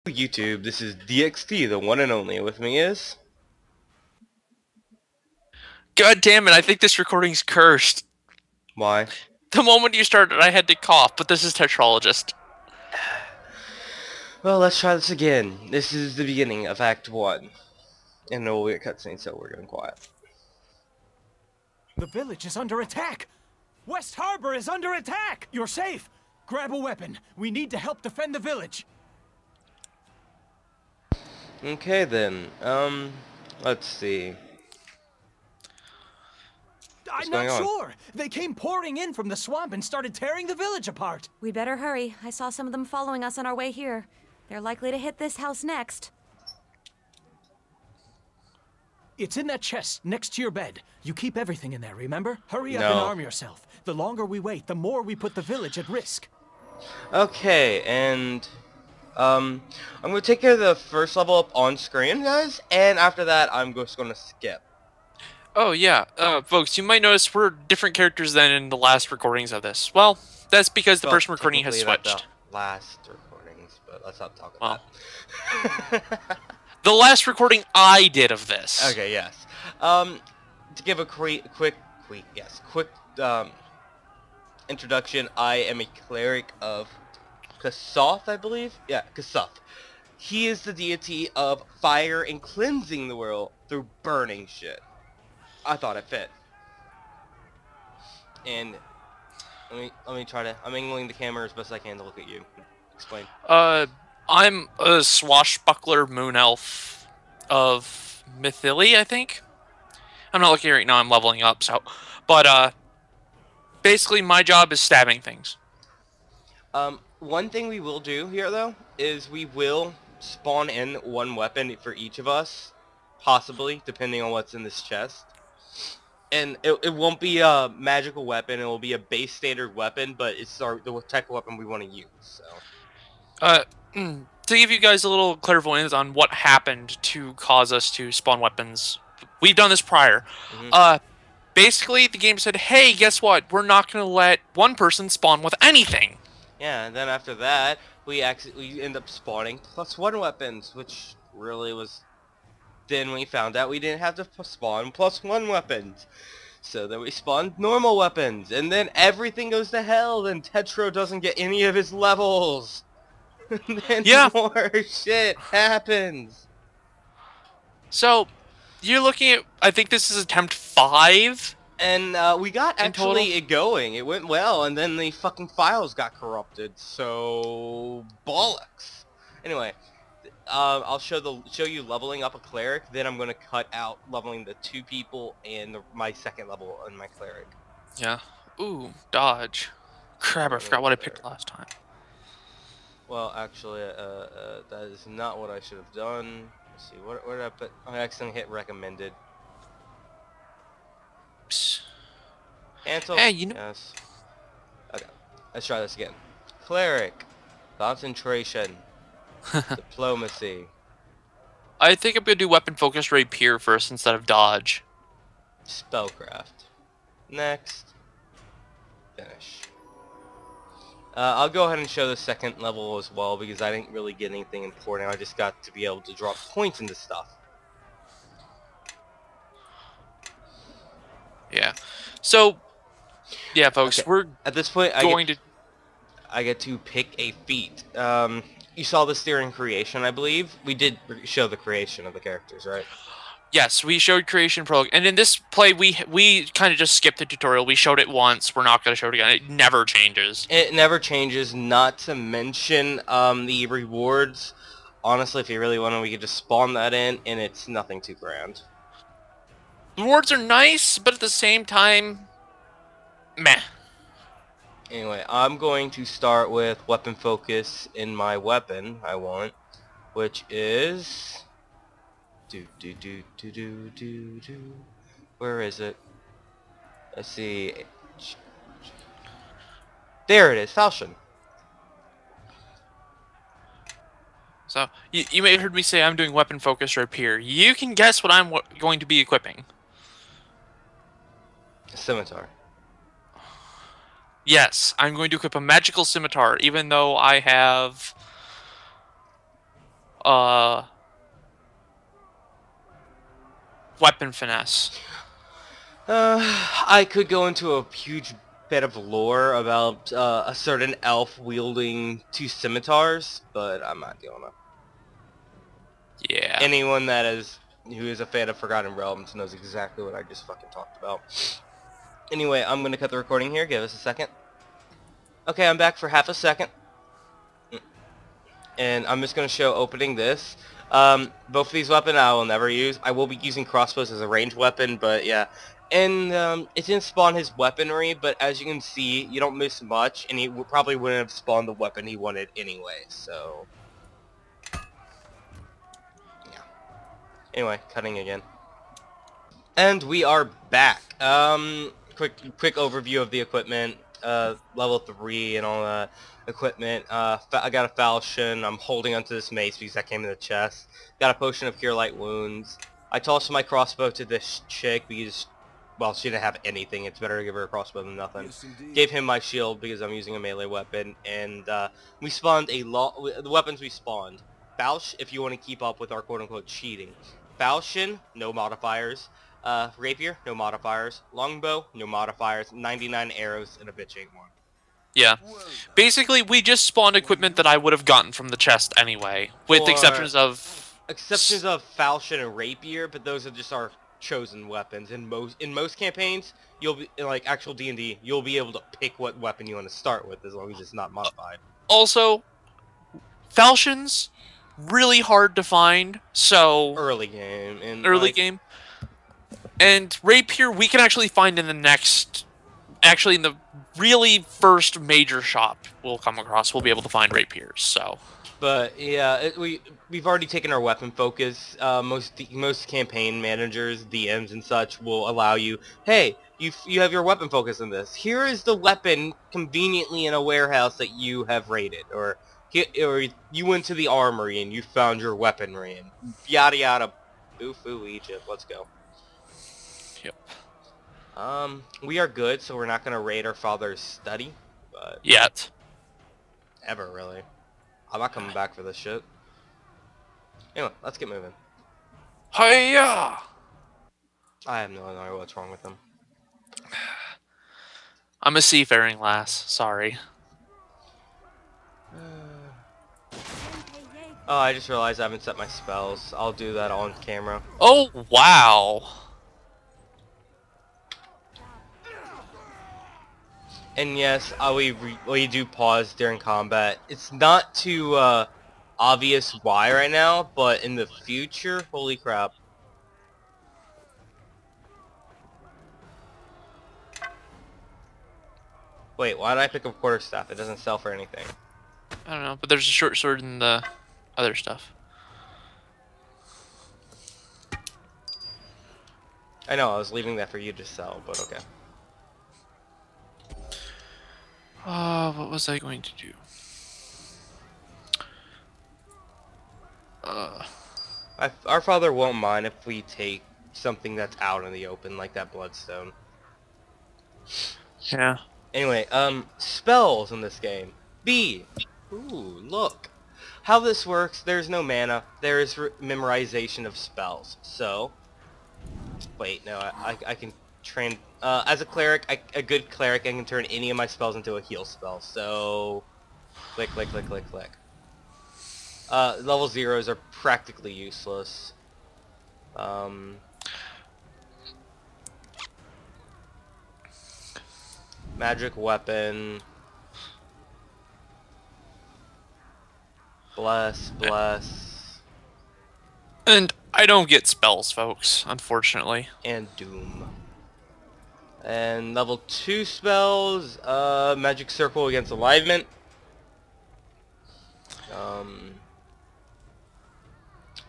YouTube, this is DXT, the one and only. With me is... God damn it, I think this recording's cursed. Why? The moment you started, I had to cough, but this is Tetrologist. Well, let's try this again. This is the beginning of Act 1. And then we'll get cutscene, so we're going quiet. The village is under attack! West Harbor is under attack! You're safe! Grab a weapon. We need to help defend the village. Okay then, let's see. I'm not sure. They came pouring in from the swamp and started tearing the village apart. We better hurry. I saw some of them following us on our way here. They're likely to hit this house next. It's in that chest next to your bed. You keep everything in there, remember? Hurry up No. and arm yourself. The longer we wait, the more we put the village at risk. Okay, and... I'm going to take care of the first level up on screen, guys, and after that, I'm just going to skip. Oh yeah, folks, you might notice we're different characters than in the last recordings of this. Well, that's because the person recording has switched. The last recordings, but let's not talk about that. The last recording I did of this. Okay, yes. To give a quick introduction, I am a cleric of Kasoth, I believe? Yeah, Kasoth. He is the deity of fire and cleansing the world through burning shit. I thought it fit. And let me try to... I'm angling the camera as best I can to look at you. Explain. I'm a swashbuckler moon elf of Mythili, I think. I'm not looking right now, I'm leveling up, so... But, basically my job is stabbing things. One thing we will do here, though, is we will spawn in one weapon for each of us. Possibly, depending on what's in this chest. And it won't be a magical weapon, it will be a base standard weapon, but it's the type of weapon we want to use, so... To give you guys a little clairvoyance on what happened to cause us to spawn weapons, we've done this prior. Basically, the game said, hey, guess what? We're not going to let one person spawn with anything. Yeah, and then after that, we end up spawning +1 weapons, which really was... Then we found out we didn't have to spawn +1 weapons. So then we spawned normal weapons, and then everything goes to hell, then Tetro doesn't get any of his levels. Then more shit happens. So, you're looking at, I think this is attempt 5. And we got actually it going. It went well, and then the fucking files got corrupted. So bollocks. Anyway, I'll show you leveling up a cleric. Then I'm gonna cut out leveling the 2 people and my second level on my cleric. Yeah. Ooh, dodge. Crap! I forgot what I picked last time. Well, actually, that is not what I should have done. Let's see, where did I put? I accidentally hit recommended. Cancel. Hey, you know. Yes. Okay. Let's try this again. Cleric. Concentration. Diplomacy. I think I'm gonna do weapon focused rapier first instead of dodge. Spellcraft. Next. Finish. I'll go ahead and show the second level as well because I didn't really get anything important. I just got to be able to drop points into stuff. Yeah. So, yeah, folks, okay. we're at this point I get to pick a feat. You saw this during creation, I believe. We did show the creation of the characters, right? Yes, we showed creation prologue, and in this play we kind of just skipped the tutorial. We showed it once. We're not going to show it again. It never changes. It never changes. Not to mention the rewards. Honestly, if you really want to, we could just spawn that in, and it's nothing too grand. The rewards are nice, but at the same time, meh. Anyway, I'm going to start with weapon focus in my weapon I want, which is... Where is it? Let's see. There it is, falchion. So, you may have heard me say I'm doing weapon focus rapier. You can guess what I'm going to be equipping. A scimitar. Yes, I'm going to equip a magical scimitar, even though I have weapon finesse. I could go into a huge bit of lore about a certain elf wielding 2 scimitars, but I'm not doing it. Yeah. Anyone who is a fan of Forgotten Realms knows exactly what I just fucking talked about. Anyway, I'm gonna cut the recording here. Give us a second. Okay, I'm back for half a second. And I'm just gonna show opening this. Both of these weapons I will never use. I will be using crossbows as a ranged weapon, but yeah. And it didn't spawn his weaponry, but as you can see, you don't miss much, and he probably wouldn't have spawned the weapon he wanted anyway, so... yeah. Anyway, cutting again. And we are back. Quick overview of the equipment. Level 3 and all that equipment. I got a falchion. I'm holding onto this mace because that came in the chest. Got a potion of cure light wounds. I tossed my crossbow to this chick because, well, she didn't have anything. It's better to give her a crossbow than nothing. Yes, Gave him my shield because I'm using a melee weapon, and we spawned the weapons we spawned. Falch, if you want to keep up with our quote-unquote cheating. Falchion, no modifiers. Rapier, no modifiers. Longbow, no modifiers. 99 arrows and a bitch ain't one. Yeah. Basically, we just spawned equipment that I would have gotten from the chest anyway, with exceptions of Falchion and Rapier, but those are just our chosen weapons. In most campaigns, you'll be like actual D&D, you'll be able to pick what weapon you want to start with as long as it's not modified. Also, falchions really hard to find, so Early game game. And rapier we can actually find in the next, actually in the really first major shop we'll come across. We'll be able to find rapiers. So, but yeah, we've already taken our weapon focus. Most campaign managers, DMs, and such will allow you, hey, you have your weapon focus in this. Here is the weapon conveniently in a warehouse that you have raided, or you went to the armory and you found your weaponry, and yada yada. Boo Egypt, let's go. Yep. We are good, so we're not gonna raid our father's study, but yet. Ever really. I'm not coming back for this shit. Anyway, let's get moving. Hiya! I have no idea what's wrong with them. I'm a seafaring lass. Sorry. Oh, I just realized I haven't set my spells. I'll do that on camera. Oh wow! And yes, we do pause during combat. It's not too obvious why right now, but in the future, holy crap. Wait, why did I pick up quarterstaff? It doesn't sell for anything. I don't know, but there's a short sword in the other stuff. I know, I was leaving that for you to sell, but okay. What was I going to do? Our father won't mind if we take something that's out in the open, like that bloodstone. Yeah. Anyway, spells in this game. B. Ooh, look. How this works, there's no mana. There is memorization of spells. So, wait, no, I can train... as a cleric, a good cleric, I can turn any of my spells into a heal spell. So, click. Level 0s are practically useless. Magic weapon. Bless. And I don't get spells, folks, unfortunately. And Doom. And level 2 spells, Magic Circle against Alignment.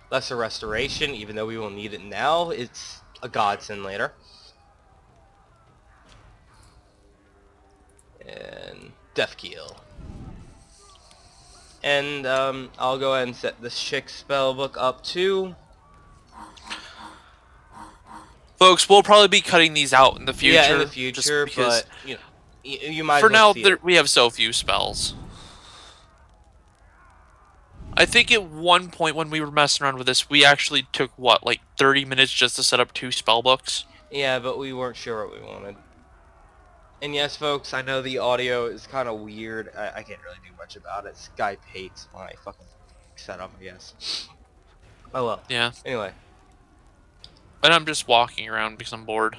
Lesser Restoration, even though we will need it now, it's a godsend later. And Death Keel. And I'll go ahead and set this chick spellbook up too. Folks, we'll probably be cutting these out in the future. Yeah, in the future, but you know, you might. For as well now, see it. we have so few spells. I think at one point when we were messing around with this, we actually took, what, like 30 minutes just to set up 2 spell books? Yeah, but we weren't sure what we wanted. And yes, folks, I know the audio is kind of weird. I can't really do much about it. Skype hates my fucking setup, I guess. Oh well. Yeah. Anyway. And I'm just walking around because I'm bored.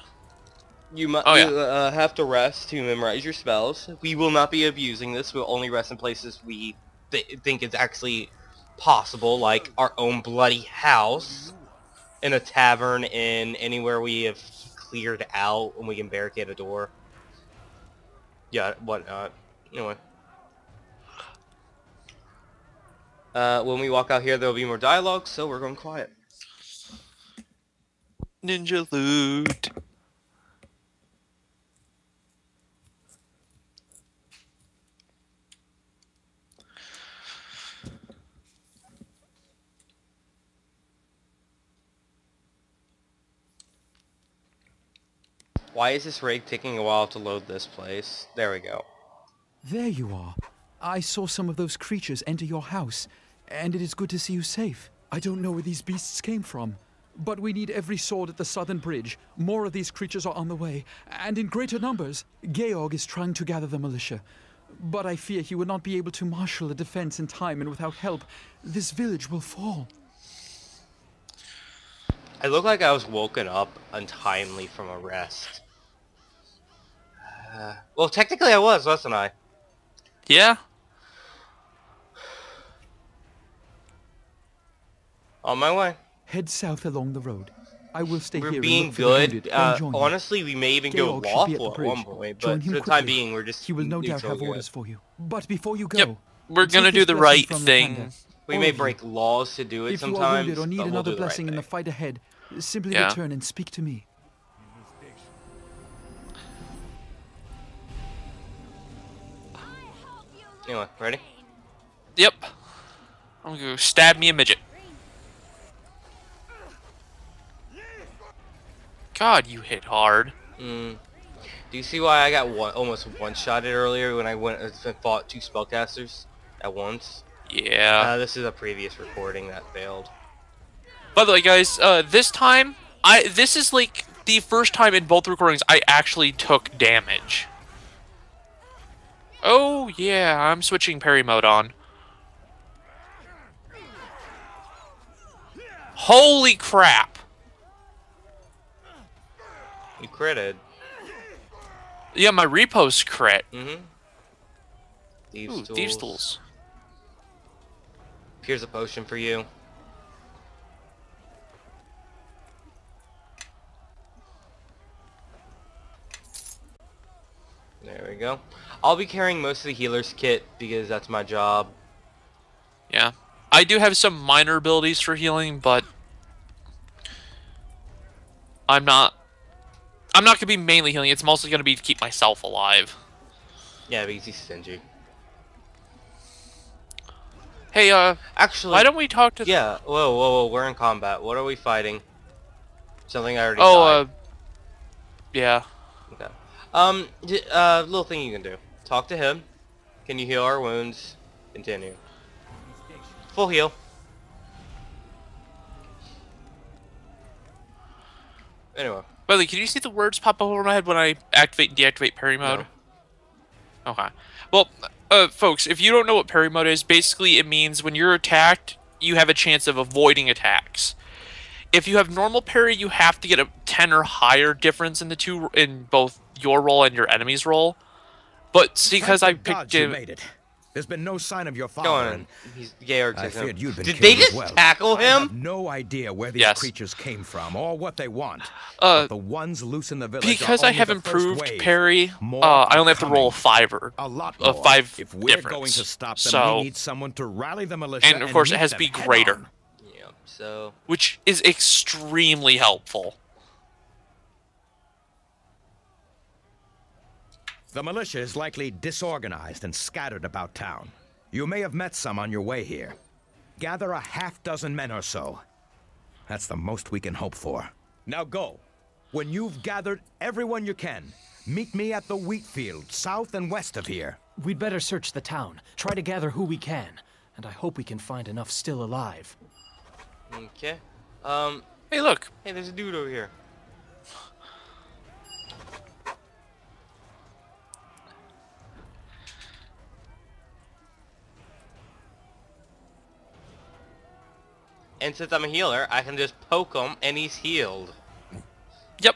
You yeah. have to rest to memorize your spells. We will not be abusing this. We'll only rest in places we think is actually possible, like our own bloody house, in a tavern, in anywhere we have cleared out and we can barricade a door. Yeah, whatnot. Anyway. When we walk out here, there will be more dialogue, so we're going quiet. Ninja loot. Why is this rig taking a while to load this place? There we go. There you are. I saw some of those creatures enter your house, and it is good to see you safe. I don't know where these beasts came from, but we need every sword at the southern bridge. More of these creatures are on the way, and in greater numbers. Georg is trying to gather the militia, but I fear he will not be able to marshal a defense in time, and without help, this village will fall. I look like I was woken up untimely from a rest. Well, technically I was, wasn't I? Yeah. On my way. Head south along the road. I will stay here. We're being good. Honestly, we may even go lawful at one point, but for the time being, we're just. He will no doubt have orders for you. But before you go, we're gonna do the right thing. We may break laws to do it sometimes. If you are wounded or need another blessing in the fight ahead, simply return and speak to me. Anyway, ready? Yep. I'm gonna go stab me a midget. God, you hit hard. Do you see why I got almost one-shotted earlier when I went and fought 2 spellcasters at once? Yeah. This is a previous recording that failed. By the way, guys, this time, this is like the first time in both recordings I actually took damage. Oh, yeah, I'm switching parry mode on. Holy crap! You critted. Yeah, my repost crit. Thieves' tools. Thieves' tools. Here's a potion for you. There we go. I'll be carrying most of the healer's kit because that's my job. Yeah. I do have some minor abilities for healing, but I'm not going to be mainly healing. It's mostly going to be to keep myself alive. Yeah, because he's stingy. Hey, actually, why don't we talk to... Yeah, whoa, we're in combat. What are we fighting? Something I already died. Yeah. Okay. Little thing you can do. Talk to him. Can you heal our wounds? Continue. Full heal. Anyway. By the way, can you see the words pop up over my head when I activate and deactivate parry mode? No. Okay. Well, folks, if you don't know what parry mode is, basically it means when you're attacked, you have a chance of avoiding attacks. If you have normal parry, you have to get a 10 or higher difference in the two, in both your roll and your enemy's roll. But because I picked you made it. There's been no sign of your father. Go on. He's Georg. I feared you'd been Did they just well. tackle him? I have no idea where these creatures came from or what they want. But the ones loose in the village because are I have only the improved first wave. parry, More I only have to roll a lot more. 5 if we're difference. going to stop them, So, we need someone to rally the militia and of course it meet has to them be head greater. on. Yeah. So. Which is extremely helpful. The militia is likely disorganized and scattered about town. You may have met some on your way here. Gather a half-dozen men or so. That's the most we can hope for. Now go. When you've gathered everyone you can, meet me at the wheat field, south and west of here. We'd better search the town. Try to gather who we can. and I hope we can find enough still alive. Okay. Hey, look. Hey, there's a dude over here. And since I'm a healer, I can just poke him and he's healed. Yep.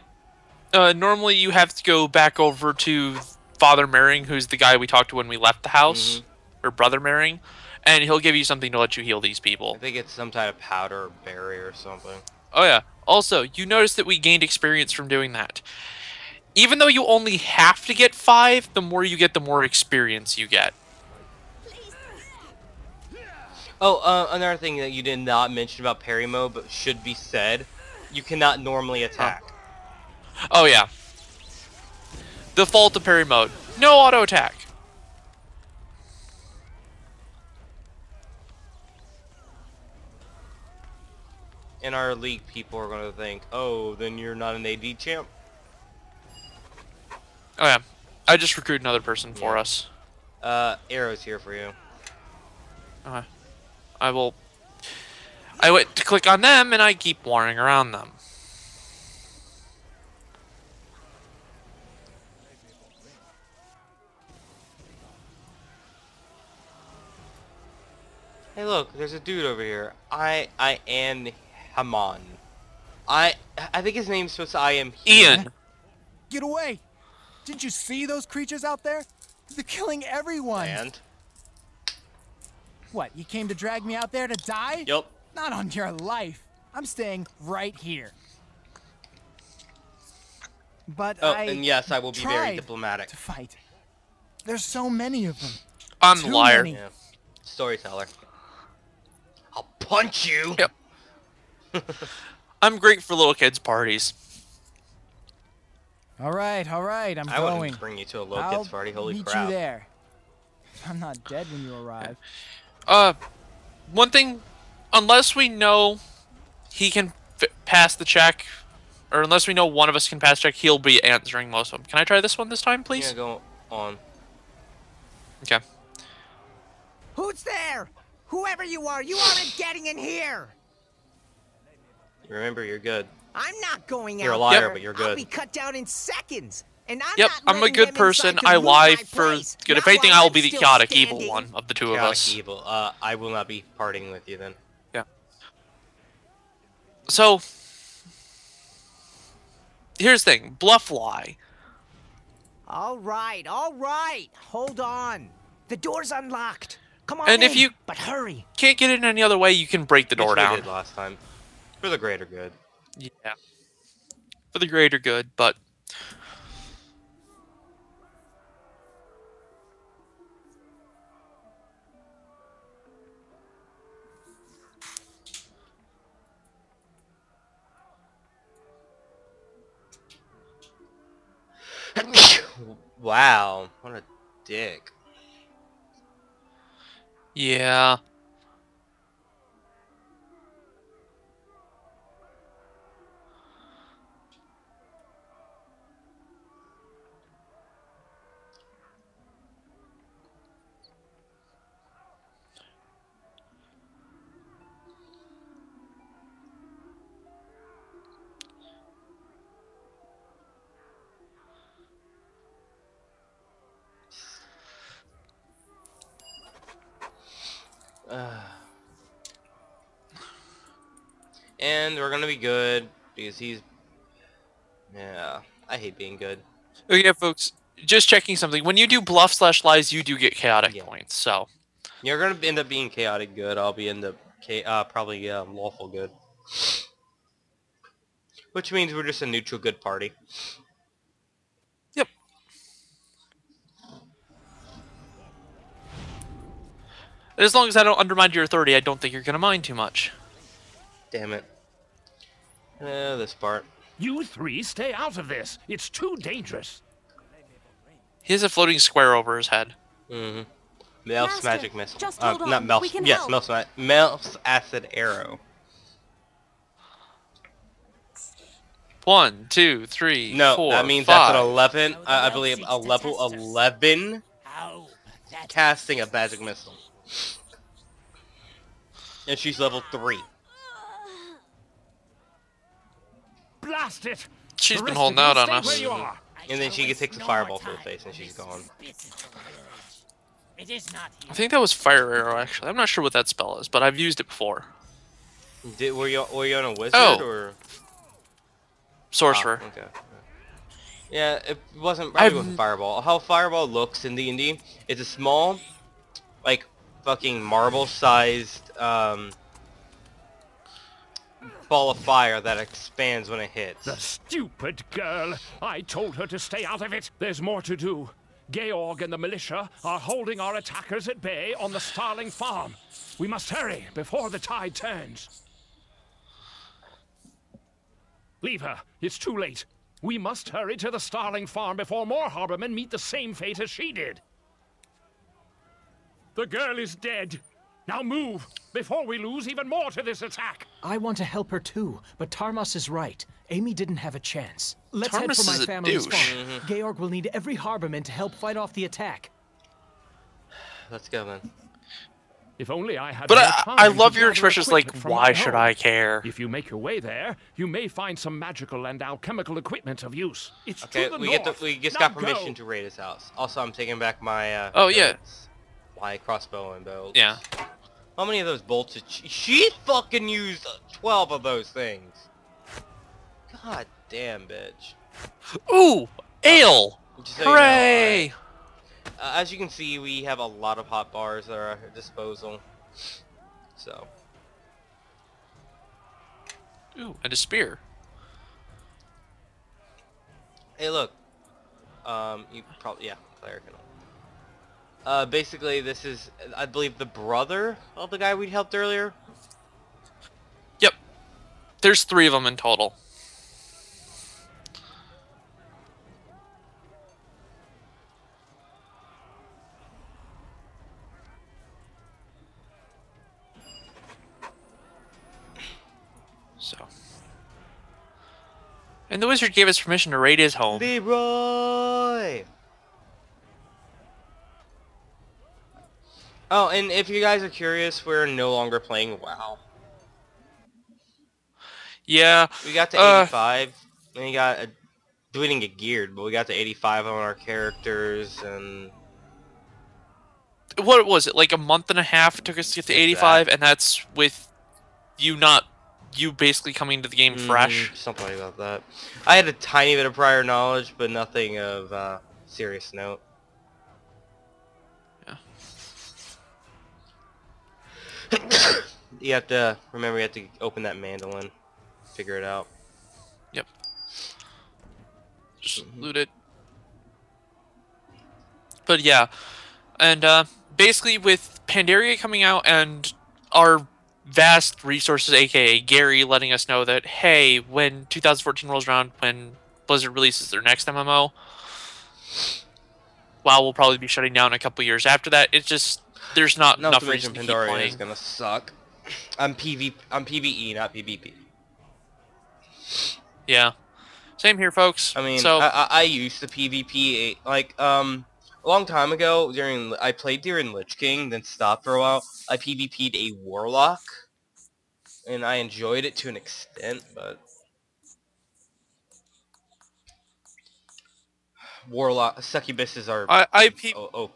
Normally you have to go back over to Father Merring, who's the guy we talked to when we left the house, or Brother Merring, and he'll give you something to let you heal these people. I think it's some type of powder or berry or something. Oh yeah. Also, you notice that we gained experience from doing that. Even though you only have to get 5, the more you get, the more experience you get. Oh, another thing that you did not mention about parry mode, but should be said, you cannot normally attack. Oh yeah. Default to parry mode. No auto attack. And our league people are going to think, oh, then you're not an AD champ? Oh yeah. I just recruited another person for us. Arrow's here for you. Okay. I went to click on them and I keep wandering around them. Hey look, there's a dude over here. I am Haman. I think his name's supposed to I am Ian. Get away! Didn't you see those creatures out there? They're killing everyone! And? What, you came to drag me out there to die? Yep. Not on your life. I'm staying right here. But and yes, I will be very tried diplomatic. to fight. There's so many of them. I'm the Too liar. many. Yeah. Storyteller. I'll punch you! Yep. I'm great for little kids' parties. All right, I'm I going. wouldn't bring you to a little I'll kid's party, holy meet crap. you there. I'm not dead when you arrive. One thing, unless we know he can pass the check, or unless we know one of us can pass the check, he'll be answering most of them. Can I try this one this time, please? Yeah, go on. Okay. Who's there? Whoever you aren't getting in here! Remember, you're good. I'm not going You're out a liar, there. but you're I'll good. be cut down in seconds. And I'm Yep, not I'm a letting good them person. inside to I loot lie my for place. good. If Not anything, while I will I'm be the still chaotic evil standing. one of the two of Chaotic us. evil. I will not be partying with you then. Yeah. So, here's the thing. Bluff lie. All right. Hold on. The door's unlocked. Come on And in, if you but hurry. can't get in any other way, you can break the door Which we down. did last time. For the greater good. Yeah. For the greater good, but... Wow, what a dick. Yeah. And we're gonna be good because he's. Yeah, I hate being good. Okay, folks, just checking something. When you do bluff/lies, you do get chaotic Yeah. points, so... You're gonna end up being chaotic good. I'll be probably lawful good. Which means we're just a neutral good party. Yep. As long as I don't undermine your authority, I don't think you're gonna mind too much. Damn it. This part. You three stay out of this. It's too dangerous. He has a floating square over his head. Mm-hmm. Melf's Master, magic missile. just hold Not on. Melf's. We can Yes, help. Melf's acid arrow. 1, 2, 3, No, 4, that means 5. that's an 11. I believe a level 11 casting a magic missile. And she's level 3. Blast it! She's The been rest holding of you out on stay us. where you are. And then she takes a fireball for the face and she's gone. It is not I think that was Fire Arrow, actually. I'm not sure what that spell is, but I've used it before. Were you on a wizard Oh. or Sorcerer. Okay. Yeah, it wasn't fireball. How fireball looks in D&D is a small, like fucking marble-sized ball of fire that expands when it hits. The stupid girl! I told her to stay out of it. There's more to do. Georg and the militia are holding our attackers at bay on the Starling farm. We must hurry before the tide turns. Leave her. It's too late. We must hurry to the Starling farm before more harbormen meet the same fate as she did. The girl is dead. Now move, before we lose even more to this attack. I want to help her too, but Tarmas is right. Amy didn't have a chance. Let's head Tarmas for my is a family's douche. farm. Georg will need every harborman to help fight off the attack. Let's go then. If only I had But more I time love to your gather expressions like, equipment from why my should home. I care? If you make your way there, you may find some magical and alchemical equipment of use. It's Okay, to the we north. just Now got permission go. to raid his house. Also, I'm taking back my Oh, yeah. bolts. My crossbow and bolts. Yeah. How many of those bolts did she fucking used 12 of those things. God damn, bitch. Ooh! Ale! Just so you know, Hooray! as you can see, we have a lot of hot bars at our disposal. So. Ooh, and a spear. Hey, look. You probably, yeah, cleric and all. Basically, this is, I believe, the brother of the guy we helped earlier. Yep. There's 3 of them in total. So. And the wizard gave us permission to raid his home. Leroy! Oh, and if you guys are curious, we're no longer playing WoW. Yeah. We got to 85, and we got we didn't get geared, but we got to 85 on our characters, and What was it? Like a month and a half it took us to get to 85, and that's with you basically coming to the game fresh. Something like about that. I had a tiny bit of prior knowledge, but nothing of serious note. Yeah. You have to remember. You have to open that mandolin, figure it out. Yep. Just loot it. But yeah, and basically with Pandaria coming out and our vast resources, aka Gary, letting us know that hey, when 2014 rolls around, when Blizzard releases their next MMO, WoW will probably be shutting down a couple years after that. It's just there's not enough reason to keep Pandaria is playing. gonna suck. I'm PvE, not PvP. Yeah, same here, folks. I mean, so I used to PvP like a long time ago. I played during Lich King, then stopped for a while. I PvP'd a warlock, and I enjoyed it to an extent, but warlock succubuses are I OP.